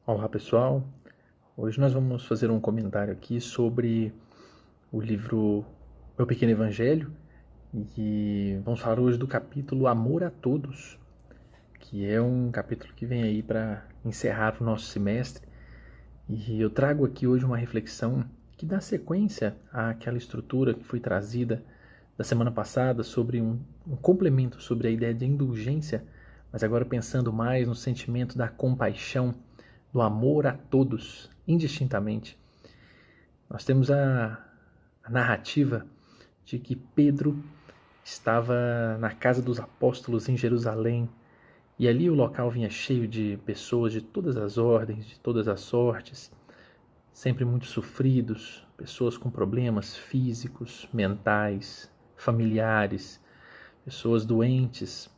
Olá pessoal, hoje nós vamos fazer um comentário aqui sobre o livro Meu Pequeno Evangelho e vamos falar hoje do capítulo Amor a Todos, que é um capítulo que vem aí para encerrar o nosso semestre, e eu trago aqui hoje uma reflexão que dá sequência àquela estrutura que foi trazida da semana passada sobre um complemento sobre a ideia de indulgência, mas agora pensando mais no sentimento da compaixão, do amor a todos, indistintamente. Nós temos a narrativa de que Pedro estava na casa dos apóstolos em Jerusalém, e ali o local vinha cheio de pessoas de todas as ordens, de todas as sortes, sempre muito sofridos, pessoas com problemas físicos, mentais, familiares, pessoas doentes,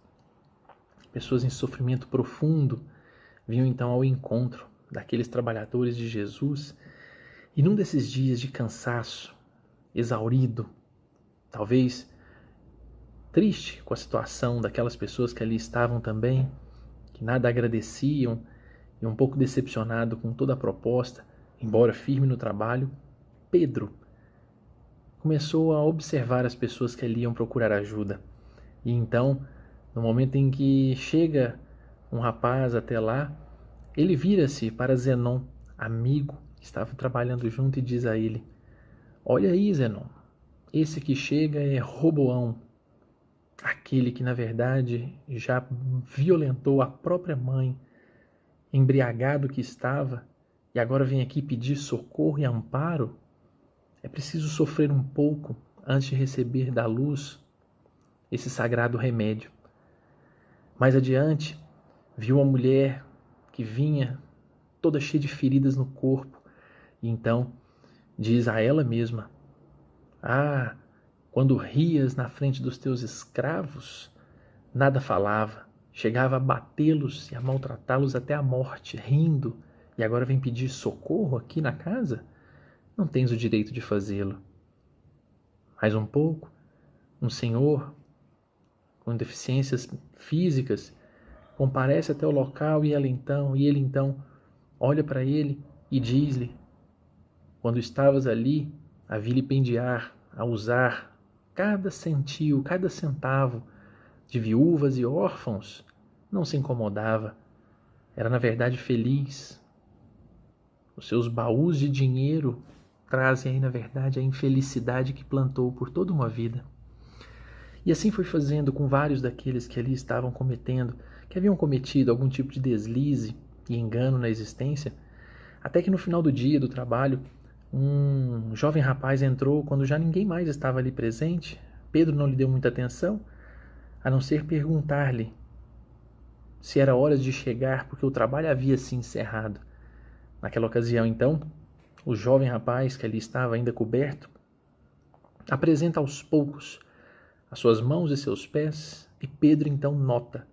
pessoas em sofrimento profundo, vinham então ao encontro daqueles trabalhadores de Jesus. E num desses dias de cansaço, exaurido, talvez triste com a situação daquelas pessoas que ali estavam também, que nada agradeciam e um pouco decepcionado com toda a proposta, embora firme no trabalho, Pedro começou a observar as pessoas que ali iam procurar ajuda. E então, no momento em que chega um rapaz até lá, ele vira-se para Zenon, amigo que estava trabalhando junto, e diz a ele: "Olha aí, Zenon, esse que chega é Roboão, aquele que na verdade já violentou a própria mãe, embriagado que estava, e agora vem aqui pedir socorro e amparo. É preciso sofrer um pouco antes de receber da luz esse sagrado remédio." Mais adiante, viu a mulher que vinha toda cheia de feridas no corpo, e então diz a ela mesma: "Ah, quando rias na frente dos teus escravos, nada falava, chegava a batê-los e a maltratá-los até a morte, rindo, e agora vem pedir socorro aqui na casa? Não tens o direito de fazê-lo." Mais um pouco, um senhor com deficiências físicas comparece até o local, e ele então olha para ele e diz-lhe: "Quando estavas ali a vilipendiar, a usar cada centil, cada centavo de viúvas e órfãos, não se incomodava, era na verdade feliz. Os seus baús de dinheiro trazem aí na verdade a infelicidade que plantou por toda uma vida." E assim foi fazendo com vários daqueles que ali estavam cometendo, que haviam cometido algum tipo de deslize e engano na existência, até que no final do dia do trabalho, um jovem rapaz entrou quando já ninguém mais estava ali presente. Pedro não lhe deu muita atenção, a não ser perguntar-lhe se era hora de chegar, porque o trabalho havia se encerrado. Naquela ocasião, então, o jovem rapaz, que ali estava ainda coberto, apresenta aos poucos as suas mãos e seus pés, e Pedro então nota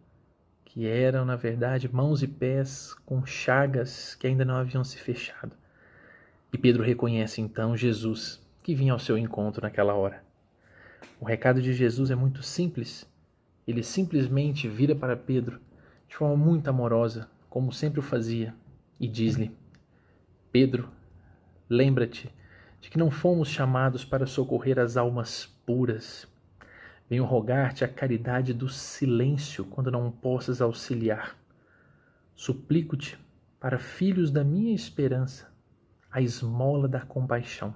que eram, na verdade, mãos e pés com chagas que ainda não haviam se fechado. E Pedro reconhece então Jesus, que vinha ao seu encontro naquela hora. O recado de Jesus é muito simples. Ele simplesmente vira para Pedro, de forma muito amorosa, como sempre o fazia, e diz-lhe: "Pedro, lembra-te de que não fomos chamados para socorrer as almas puras. Venho rogar-te a caridade do silêncio quando não possas auxiliar. Suplico-te, para filhos da minha esperança, a esmola da compaixão."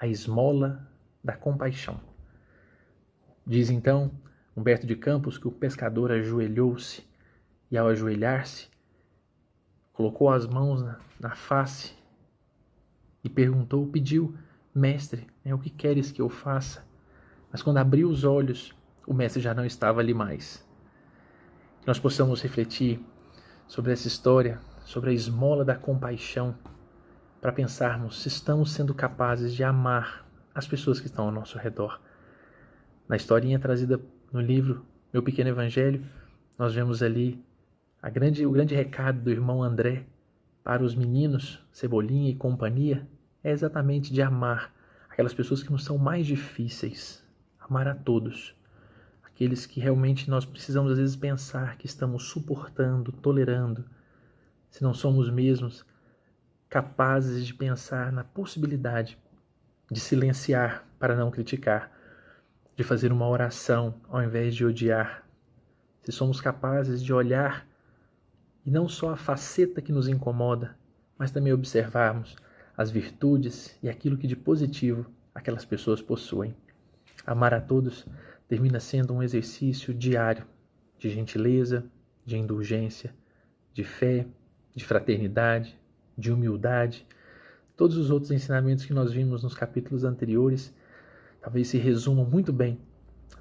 A esmola da compaixão. Diz então Humberto de Campos que o pescador ajoelhou-se e, ao ajoelhar-se, colocou as mãos na face e pediu: "Mestre, o que queres que eu faça?" Mas quando abriu os olhos, o mestre já não estava ali mais. Que nós possamos refletir sobre essa história, sobre a esmola da compaixão, para pensarmos se estamos sendo capazes de amar as pessoas que estão ao nosso redor. Na historinha trazida no livro Meu Pequeno Evangelho, nós vemos ali o grande recado do irmão André para os meninos, Cebolinha e companhia, é exatamente de amar aquelas pessoas que nos são mais difíceis, amar a todos, aqueles que realmente nós precisamos às vezes pensar que estamos suportando, tolerando, se não somos mesmos capazes de pensar na possibilidade de silenciar para não criticar, de fazer uma oração ao invés de odiar, se somos capazes de olhar e não só a faceta que nos incomoda, mas também observarmos as virtudes e aquilo que de positivo aquelas pessoas possuem. Amar a todos termina sendo um exercício diário de gentileza, de indulgência, de fé, de fraternidade, de humildade. Todos os outros ensinamentos que nós vimos nos capítulos anteriores talvez se resumam muito bem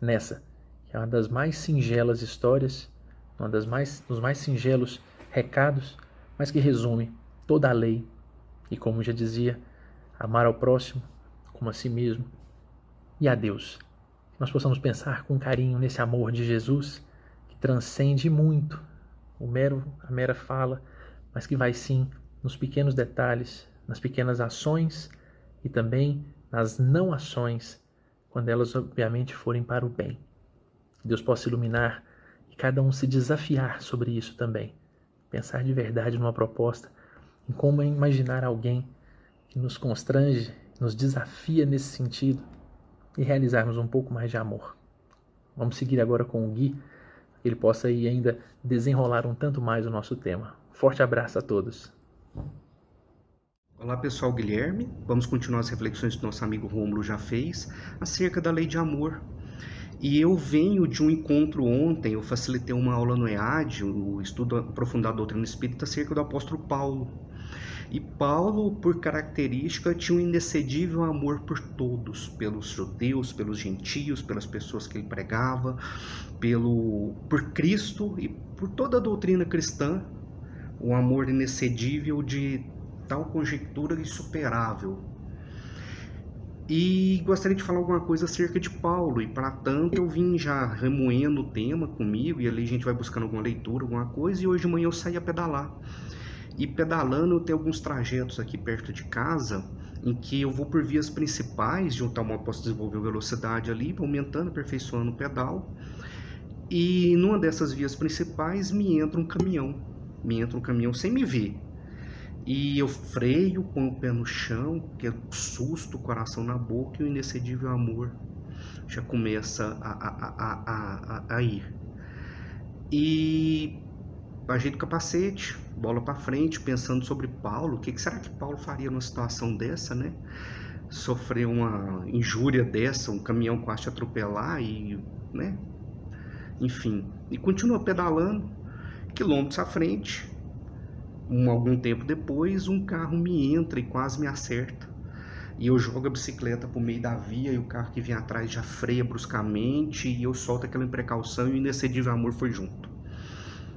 nessa, que é uma das mais singelas histórias, dos mais singelos recados, mas que resume toda a lei. E como já dizia, amar ao próximo como a si mesmo e a Deus. Que nós possamos pensar com carinho nesse amor de Jesus, que transcende muito a mera fala, mas que vai sim nos pequenos detalhes, nas pequenas ações e também nas não ações, quando elas obviamente forem para o bem. Que Deus possa iluminar e cada um se desafiar sobre isso também. Pensar de verdade numa proposta, em como imaginar alguém que nos constrange, nos desafia nesse sentido e realizarmos um pouco mais de amor. Vamos seguir agora com o Gui, que ele possa aí ainda desenrolar um tanto mais o nosso tema. Forte abraço a todos. Olá pessoal, Guilherme. Vamos continuar as reflexões que nosso amigo Rômulo já fez acerca da lei de amor. E eu venho de um encontro ontem, eu facilitei uma aula no EAD, o estudo aprofundado da doutrina espírita, acerca do apóstolo Paulo. E Paulo, por característica, tinha um inexcedível amor por todos, pelos judeus, pelos gentios, pelas pessoas que ele pregava, por Cristo e por toda a doutrina cristã, um amor inexcedível de tal conjectura insuperável. E gostaria de falar alguma coisa acerca de Paulo, e para tanto eu vim já remoendo o tema comigo, e ali a gente vai buscando alguma leitura, alguma coisa, e hoje de manhã eu saí a pedalar. E pedalando eu tenho alguns trajetos aqui perto de casa, em que eu vou por vias principais, de um tal modo posso desenvolver velocidade ali, aumentando, aperfeiçoando o pedal. E numa dessas vias principais me entra um caminhão sem me ver. E eu freio, ponho o pé no chão, que é susto, coração na boca, e o inexcedível amor já começa a ir. E ajeito o capacete, bola para frente, pensando sobre Paulo. O que será que Paulo faria numa situação dessa, né? Sofrer uma injúria dessa, um caminhão quase te atropelar e, né? Enfim, e continua pedalando, quilômetros à frente. Algum tempo depois, um carro me entra e quase me acerta. E eu jogo a bicicleta pro meio da via e o carro que vem atrás já freia bruscamente e eu solto aquela imprecaução e o inexcedível amor foi junto.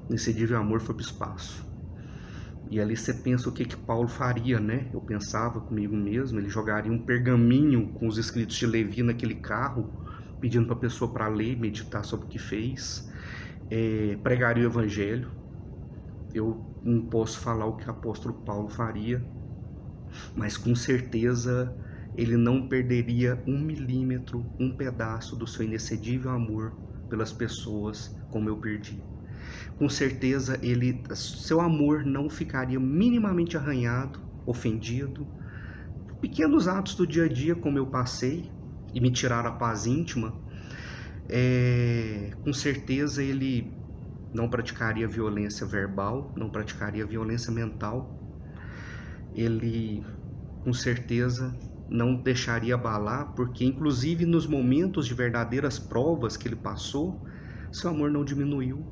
O inexcedível amor foi pro espaço. E ali você pensa o que Paulo faria, né? Eu pensava comigo mesmo, ele jogaria um pergaminho com os escritos de Levi naquele carro, pedindo para a pessoa para ler, meditar sobre o que fez, pregaria o evangelho. Eu não posso falar o que o apóstolo Paulo faria, mas com certeza ele não perderia 1 milímetro, um pedaço do seu inexcedível amor pelas pessoas como eu perdi. Com certeza seu amor não ficaria minimamente arranhado, ofendido. Pequenos atos do dia a dia como eu passei e me tiraram a paz íntima, com certeza ele não praticaria violência verbal, não praticaria violência mental. Ele, com certeza, não deixaria abalar, porque inclusive nos momentos de verdadeiras provas que ele passou, seu amor não diminuiu.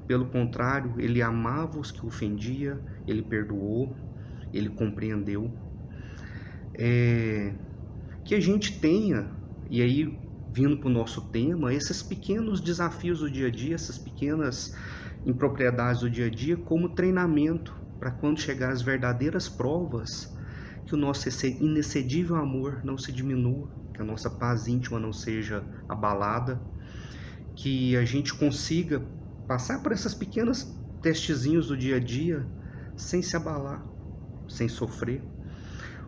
Pelo contrário, ele amava os que o ofendia, ele perdoou, ele compreendeu. Que a gente tenha, e aí vindo para o nosso tema, esses pequenos desafios do dia a dia, essas pequenas impropriedades do dia a dia, como treinamento para quando chegar as verdadeiras provas, que o nosso inexcedível amor não se diminua, que a nossa paz íntima não seja abalada, que a gente consiga passar por essas pequenas testezinhos do dia a dia sem se abalar, sem sofrer.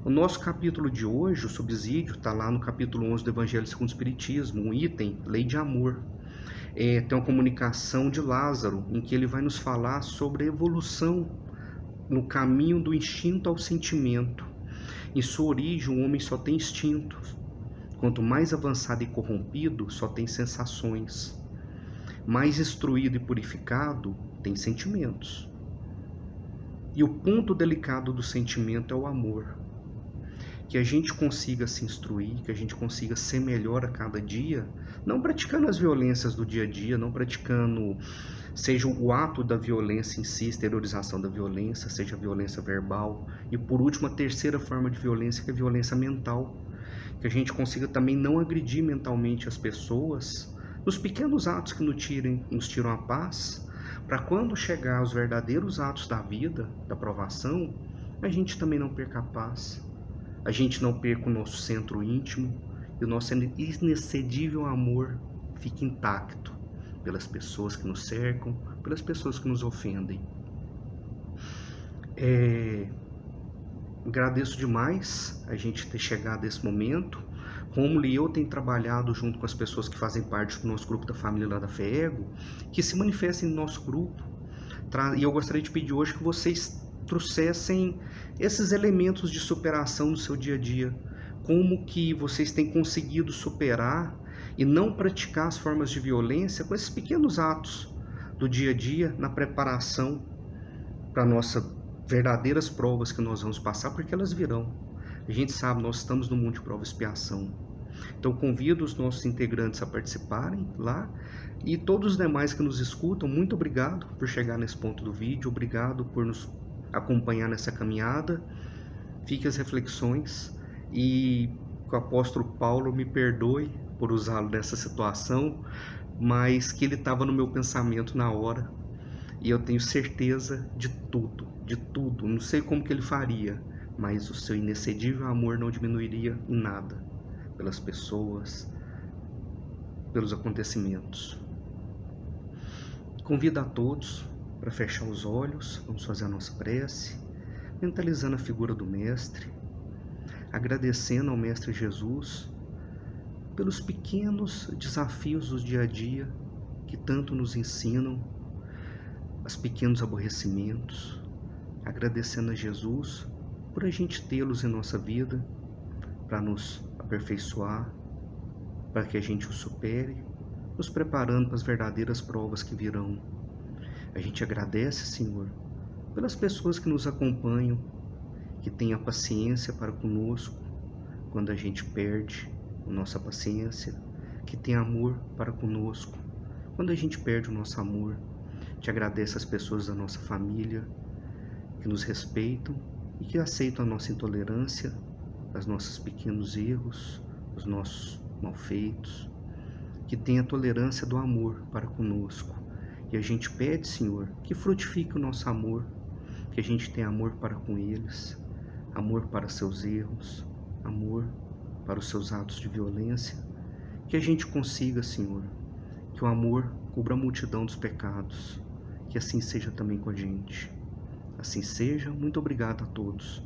O nosso capítulo de hoje, o subsídio, está lá no capítulo 11 do Evangelho segundo o Espiritismo, um item, lei de amor. Tem uma comunicação de Lázaro, em que ele vai nos falar sobre a evolução no caminho do instinto ao sentimento. Em sua origem, o homem só tem instintos. Quanto mais avançado e corrompido, só tem sensações. Mais instruído e purificado, tem sentimentos. E o ponto delicado do sentimento é o amor. Que a gente consiga se instruir, que a gente consiga ser melhor a cada dia, não praticando as violências do dia a dia, não praticando, seja o ato da violência em si, exteriorização da violência, seja a violência verbal, e por último a terceira forma de violência, que é a violência mental, que a gente consiga também não agredir mentalmente as pessoas, nos pequenos atos que nos tiram a paz, para quando chegar aos verdadeiros atos da vida, da provação, a gente também não perca a paz. A gente não perca o nosso centro íntimo e o nosso inexcedível amor fique intacto pelas pessoas que nos cercam, pelas pessoas que nos ofendem. Agradeço demais a gente ter chegado a esse momento. Rômulo e eu tenho trabalhado junto com as pessoas que fazem parte do nosso grupo da família lá da FEEGO, que se manifestem no nosso grupo. E eu gostaria de pedir hoje que vocês trouxessem esses elementos de superação no seu dia a dia, como que vocês têm conseguido superar e não praticar as formas de violência com esses pequenos atos do dia a dia na preparação para nossas verdadeiras provas que nós vamos passar, porque elas virão. A gente sabe, nós estamos no mundo de prova e expiação. Então convido os nossos integrantes a participarem lá, e todos os demais que nos escutam, muito obrigado por chegar nesse ponto do vídeo, obrigado por nos acompanhar nessa caminhada. Fiquem as reflexões, e que o apóstolo Paulo me perdoe por usá-lo nessa situação, mas que ele estava no meu pensamento na hora, e eu tenho certeza de tudo, não sei como que ele faria, mas o seu inexcedível amor não diminuiria em nada pelas pessoas, pelos acontecimentos. Convido a todos para fechar os olhos, vamos fazer a nossa prece, mentalizando a figura do Mestre, agradecendo ao Mestre Jesus pelos pequenos desafios do dia a dia que tanto nos ensinam, os pequenos aborrecimentos, agradecendo a Jesus por a gente tê-los em nossa vida, para nos aperfeiçoar, para que a gente os supere, nos preparando para as verdadeiras provas que virão. A gente agradece, Senhor, pelas pessoas que nos acompanham, que têm a paciência para conosco quando a gente perde a nossa paciência, que tem amor para conosco quando a gente perde o nosso amor. Te agradece as pessoas da nossa família, que nos respeitam e que aceitam a nossa intolerância, os nossos pequenos erros, os nossos malfeitos, que tem a tolerância do amor para conosco. E a gente pede, Senhor, que frutifique o nosso amor, que a gente tenha amor para com eles, amor para seus erros, amor para os seus atos de violência, que a gente consiga, Senhor, que o amor cubra a multidão dos pecados, que assim seja também com a gente. Assim seja, muito obrigado a todos.